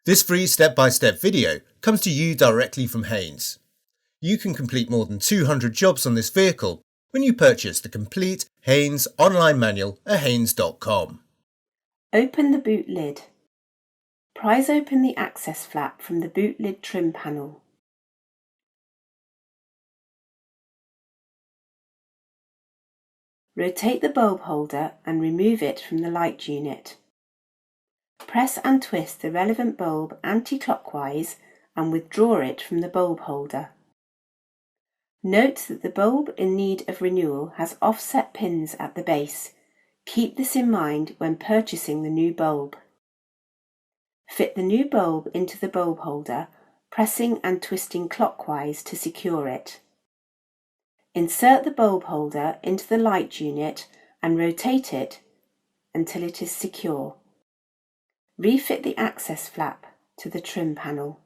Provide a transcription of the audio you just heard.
This free step-by-step video comes to you directly from Haynes. You can complete more than 200 jobs on this vehicle when you purchase the complete Haynes online manual at haynes.com. Open the boot lid. Prise open the access flap from the boot lid trim panel. Rotate the bulb holder and remove it from the light unit. Press and twist the relevant bulb anti-clockwise and withdraw it from the bulb holder. Note that the bulb in need of renewal has offset pins at the base. Keep this in mind when purchasing the new bulb. Fit the new bulb into the bulb holder, pressing and twisting clockwise to secure it. Insert the bulb holder into the light unit and rotate it until it is secure. Refit the access flap to the trim panel.